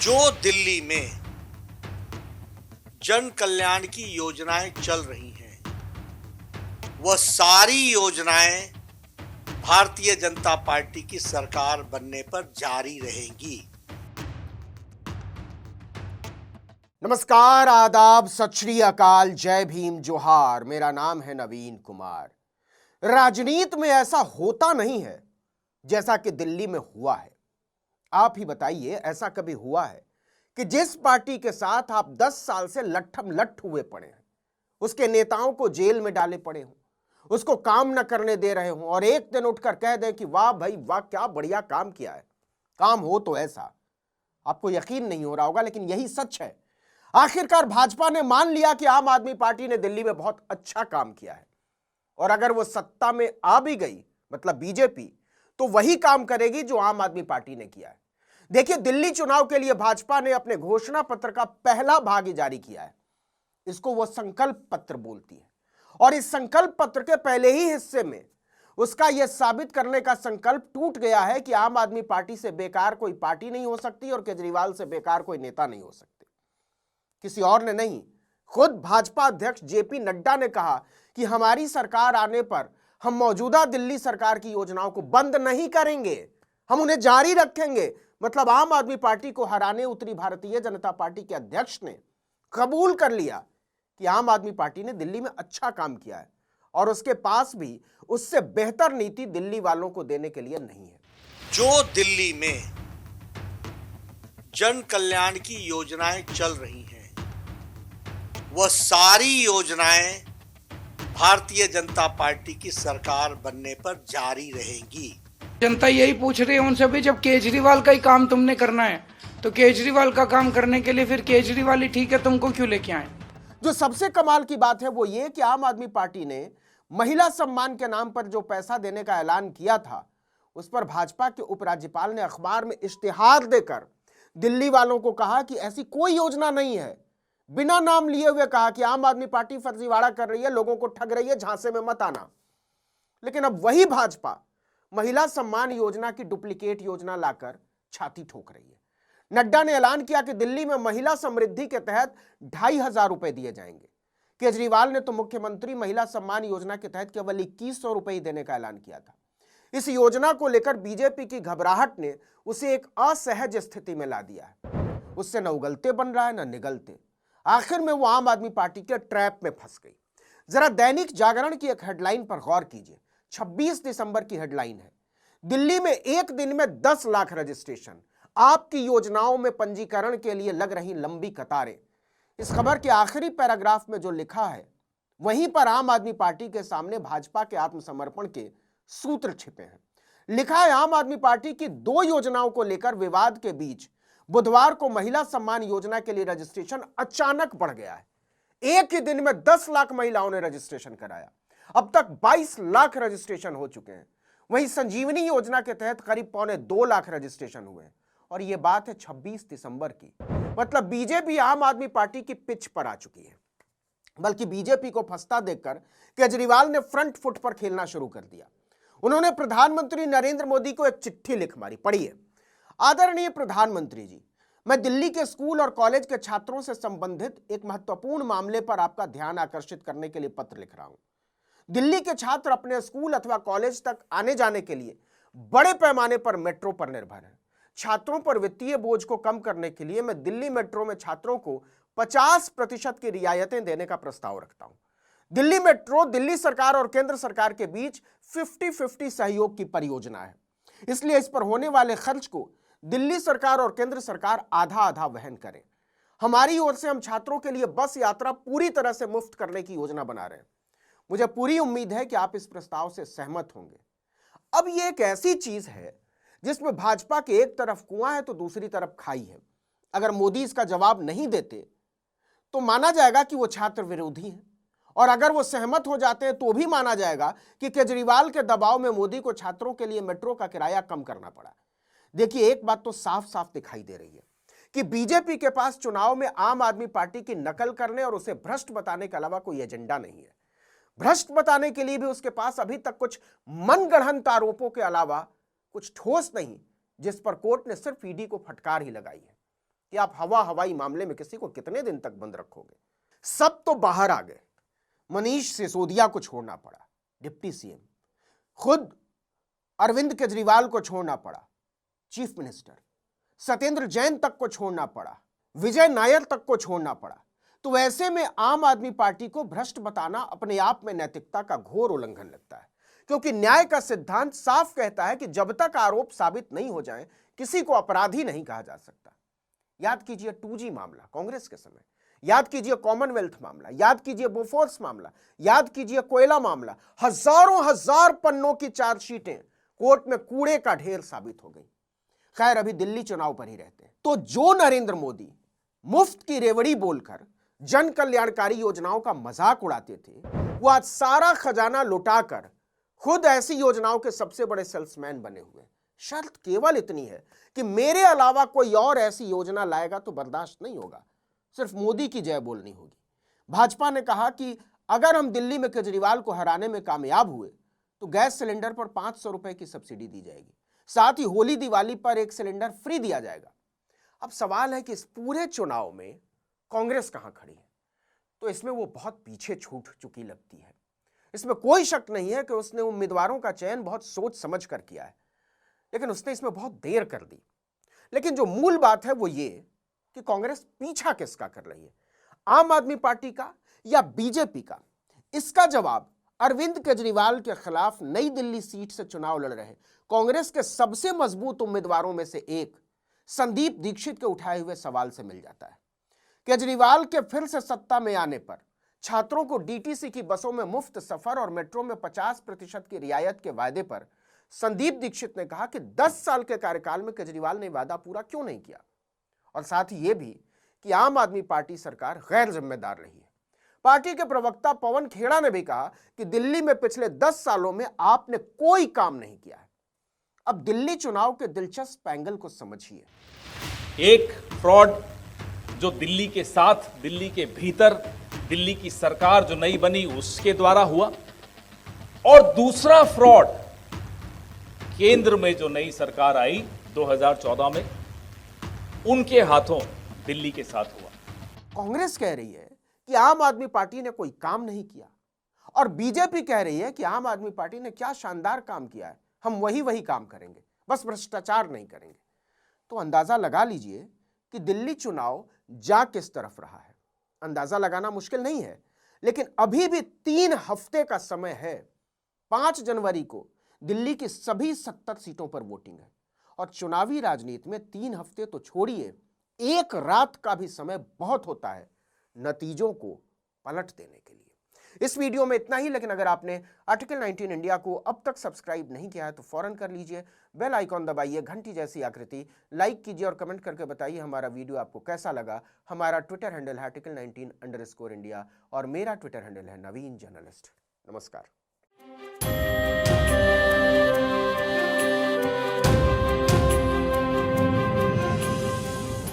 जो दिल्ली में जन कल्याण की योजनाएं चल रही हैं, वह सारी योजनाएं भारतीय जनता पार्टी की सरकार बनने पर जारी रहेंगी। नमस्कार, आदाब, सत श्री अकाल, जय भीम, जोहार। मेरा नाम है नवीन कुमार। राजनीति में ऐसा होता नहीं है जैसा कि दिल्ली में हुआ है। आप ही बताइए, ऐसा कभी हुआ है कि जिस पार्टी के साथ आप 10 साल से लट्ठम लट्ठ हुए पड़े हैं, उसके नेताओं को जेल में डाले पड़े हों, उसको काम न करने दे रहे हों और एक दिन उठकर कह दें कि वाह भाई वाह, क्या बढ़िया काम किया है। काम हो तो ऐसा, आपको यकीन नहीं हो रहा होगा, लेकिन यही सच है। आखिरकार भाजपा ने मान लिया कि आम आदमी पार्टी ने दिल्ली में बहुत अच्छा काम किया है और अगर वो सत्ता में आ भी गई, मतलब बीजेपी, तो वही काम करेगी जो आम आदमी पार्टी ने किया है। देखिए, दिल्ली चुनाव के लिए भाजपा ने अपने घोषणा पत्र का पहला भाग जारी किया है। इसको वो संकल्प पत्र बोलती है और इस संकल्प पत्र के पहले ही हिस्से में उसका यह साबित करने का संकल्प टूट गया है कि आम आदमी पार्टी से बेकार कोई पार्टी नहीं हो सकती और केजरीवाल से बेकार कोई नेता नहीं हो सकते। किसी और ने नहीं, खुद भाजपा अध्यक्ष जेपी नड्डा ने कहा कि हमारी सरकार आने पर हम मौजूदा दिल्ली सरकार की योजनाओं को बंद नहीं करेंगे, हम उन्हें जारी रखेंगे। मतलब आम आदमी पार्टी को हराने उतरी भारतीय जनता पार्टी के अध्यक्ष ने कबूल कर लिया कि आम आदमी पार्टी ने दिल्ली में अच्छा काम किया है और उसके पास भी उससे बेहतर नीति दिल्ली वालों को देने के लिए नहीं है। जो दिल्ली में जन कल्याण की योजनाएं चल रही हैं, वह सारी योजनाएं भारतीय जनता पार्टी की सरकार बनने पर जारी रहेंगी। जनता यही पूछ रही है उनसे भी, जब केजरीवाल का ही काम तुमने करना है तो केजरीवाल का काम करने के लिए फिर केजरीवाल ही ठीक है, तुमको क्यों लेके आए। जो सबसे कमाल की बात है वो ये कि आम आदमी पार्टी ने महिला सम्मान के नाम पर जो पैसा देने का ऐलान किया था, उस पर भाजपा के उपराज्यपाल ने अखबार में इश्तिहार देकर दिल्ली वालों को कहा कि ऐसी कोई योजना नहीं है। बिना नाम लिए हुए कहा कि आम आदमी पार्टी फर्जीवाड़ा कर रही है, लोगों को ठग रही है, झांसे में मत आना। लेकिन अब वही भाजपा महिला सम्मान योजना की डुप्लीकेट योजना लाकर छाती ठोक रही है। नड्डा ने ऐलान किया कि दिल्ली में महिला समृद्धि के तहत 2,500 रुपए दिए जाएंगे। केजरीवाल ने तो मुख्यमंत्री महिला सम्मान योजना के तहत केवल 2,100 रुपए ही देने का ऐलान किया था। इस योजना को लेकर बीजेपी की घबराहट ने उसे एक असहज स्थिति में ला दिया है। उससे न उगलते बन रहा है न निगलते। आखिर में वो आम आदमी पार्टी के ट्रैप में फंस गई। जरा दैनिक जागरण की एक हेडलाइन पर गौर कीजिए। 26 दिसंबर की हेडलाइन है, दिल्ली में एक दिन में 10 लाख रजिस्ट्रेशन, आपकी योजनाओं में पंजीकरण के लिए लग रही लंबी कतारें। इस खबर के आखिरी पैराग्राफ में जो लिखा है, वहीं पर आम आदमी पार्टी के सामने भाजपा के आत्मसमर्पण के सूत्र छिपे हैं। लिखा है, आम आदमी पार्टी की 2 योजनाओं को लेकर विवाद के बीच बुधवार को महिला सम्मान योजना के लिए रजिस्ट्रेशन अचानक बढ़ गया है। एक ही दिन में 10 लाख महिलाओं ने रजिस्ट्रेशन कराया। अब तक 22 लाख रजिस्ट्रेशन हो चुके हैं। वहीं संजीवनी योजना के तहत करीब 1.25 लाख रजिस्ट्रेशन हुए हैं और यह बात है 26 दिसंबर की। मतलब बीजेपी आम आदमी पार्टी की पिच पर आ चुकी है। बल्कि बीजेपी को फंसता देखकर केजरीवाल ने फ्रंट फुट पर खेलना शुरू कर दिया। उन्होंने प्रधानमंत्री नरेंद्र मोदी को एक चिट्ठी लिख मारी। पढ़िए, आदरणीय प्रधानमंत्री जी, मैं दिल्ली के स्कूल और कॉलेज के छात्रों से संबंधित एक महत्वपूर्ण मामले पर आपका ध्यान आकर्षित करने के लिए पत्र लिख रहा हूं। दिल्ली के छात्र अपने स्कूल अथवा कॉलेज तक आने जाने के लिए बड़े पैमाने पर मेट्रो पर निर्भर हैं। छात्रों पर वित्तीय बोझ को कम करने के लिए मैं दिल्ली मेट्रो में छात्रों को 50% की रियायतें देने का प्रस्ताव रखता हूं। दिल्ली मेट्रो दिल्ली सरकार और केंद्र सरकार के बीच 50-50 सहयोग की परियोजना है, इसलिए इस पर होने वाले खर्च को दिल्ली सरकार और केंद्र सरकार आधा आधा वहन करें। हमारी ओर से हम छात्रों के लिए बस यात्रा पूरी तरह से मुफ्त करने की योजना बना रहे हैं। मुझे पूरी उम्मीद है कि आप इस प्रस्ताव से सहमत होंगे। अब ये एक ऐसी चीज है जिसमें भाजपा के एक तरफ कुआं है तो दूसरी तरफ खाई है। अगर मोदी इसका जवाब नहीं देते तो माना जाएगा कि वो छात्र विरोधी हैं, और अगर वो सहमत हो जाते हैं तो भी माना जाएगा कि केजरीवाल के दबाव में मोदी को छात्रों के लिए मेट्रो का किराया कम करना पड़ा। देखिए, एक बात तो साफ साफ दिखाई दे रही है कि बीजेपी के पास चुनाव में आम आदमी पार्टी की नकल करने और उसे भ्रष्ट बताने के अलावा कोई एजेंडा नहीं है। भ्रष्ट बताने के लिए भी उसके पास अभी तक कुछ मनगढ़ंत आरोपों के अलावा कुछ ठोस नहीं, जिस पर कोर्ट ने सिर्फ ईडी को फटकार ही लगाई है। कि आप हवाई मामले में किसी को कितने दिन तक बंद रखोगे। सब तो बाहर आ गए, मनीष सिसोदिया को छोड़ना पड़ा, डिप्टी सीएम, खुद अरविंद केजरीवाल को छोड़ना पड़ा, चीफ मिनिस्टर, सत्येंद्र जैन तक को छोड़ना पड़ा, विजय नायर तक को छोड़ना पड़ा। तो ऐसे में आम आदमी पार्टी को भ्रष्ट बताना अपने आप में नैतिकता का घोर उल्लंघन लगता है, क्योंकि न्याय का सिद्धांत साफ कहता है कि जब तक आरोप साबित नहीं हो जाए किसी को अपराधी नहीं कहा जा सकता। याद कीजिए 2G मामला कांग्रेस के समय, याद कीजिए कॉमनवेल्थ मामला, याद कीजिए बोफोर्स मामला, याद कीजिए कोयला मामला। हजारों हजार पन्नों की चार्जशीटें कोर्ट में कूड़े का ढेर साबित हो गई। खैर, अभी दिल्ली चुनाव पर ही रहते हैं। तो जो नरेंद्र मोदी मुफ्त की रेवड़ी बोलकर जन कल्याणकारी योजनाओं का मजाक उड़ाते थे, वो आज सारा खजाना लुटाकर खुद ऐसी योजनाओं के सबसे बड़े सेल्समैन बने हुए। शर्त केवल इतनी है कि मेरे अलावा कोई और ऐसी योजना लाएगा तो बर्दाश्त नहीं होगा, सिर्फ मोदी की जय बोलनी होगी। भाजपा ने कहा कि अगर हम दिल्ली में केजरीवाल को हराने में कामयाब हुए तो गैस सिलेंडर पर 500 रुपए की सब्सिडी दी जाएगी, साथ ही होली दिवाली पर 1 सिलेंडर फ्री दिया जाएगा। अब सवाल है कि इस पूरे चुनाव में कांग्रेस कहां खड़ी है? तो इसमें वो बहुत पीछे छूट चुकी लगती है। इसमें कोई शक नहीं है कि उसने उम्मीदवारों का चयन बहुत सोच समझ कर किया है, लेकिन उसने इसमें बहुत देर कर दी। लेकिन जो मूल बात है वो ये कि कांग्रेस पीछा किसका कर रही है, आम आदमी पार्टी का या बीजेपी का? इसका जवाब अरविंद केजरीवाल के खिलाफ नई दिल्ली सीट से चुनाव लड़ रहे कांग्रेस के सबसे मजबूत उम्मीदवारों में से एक संदीप दीक्षित के उठाए हुए सवाल से मिल जाता है। केजरीवाल के फिर से सत्ता में आने पर छात्रों को डीटीसी की बसों में मुफ्त सफर और मेट्रो में 50% की रियायत के वायदे पर संदीप दीक्षित ने कहा कि 10 साल के कार्यकाल में केजरीवाल ने वादा पूरा क्यों नहीं किया, और साथ ही यह भी कि आम आदमी पार्टी सरकार गैर जिम्मेदार रही है। पार्टी के प्रवक्ता पवन खेड़ा ने भी कहा कि दिल्ली में पिछले 10 सालों में आपने कोई काम नहीं किया है। अब दिल्ली चुनाव के दिलचस्प एंगल को समझिए। एक फ्रॉड जो दिल्ली के साथ, दिल्ली के भीतर, दिल्ली की सरकार जो नई बनी उसके द्वारा हुआ, और दूसरा फ्रॉड केंद्र में जो नई सरकार आई 2014 में, उनके हाथों दिल्ली के साथ हुआ। कांग्रेस कह रही है कि आम आदमी पार्टी ने कोई काम नहीं किया, और बीजेपी कह रही है कि आम आदमी पार्टी ने क्या शानदार काम किया है, हम वही काम करेंगे, बस भ्रष्टाचार नहीं करेंगे। तो अंदाजा लगा लीजिए कि दिल्ली चुनाव जा किस तरफ रहा है। अंदाजा लगाना मुश्किल नहीं है, लेकिन अभी भी 3 हफ्ते का समय है। 5 जनवरी को दिल्ली की सभी 70 सीटों पर वोटिंग है, और चुनावी राजनीति में 3 हफ्ते तो छोड़िए, 1 रात का भी समय बहुत होता है नतीजों को पलट देने के लिए। इस वीडियो में इतना ही, लेकिन अगर आपने आर्टिकल 19 इंडिया को अब तक सब्सक्राइब नहीं किया है तो फौरन कर लीजिए, बेल आइकॉन दबाइए, घंटी जैसी आकृति, लाइक कीजिए और कमेंट करके बताइए हमारा वीडियो आपको कैसा लगा। हमारा ट्विटर हैंडल है article19_India और मेरा ट्विटर हैंडल है नवीन जर्नलिस्ट। नमस्कार।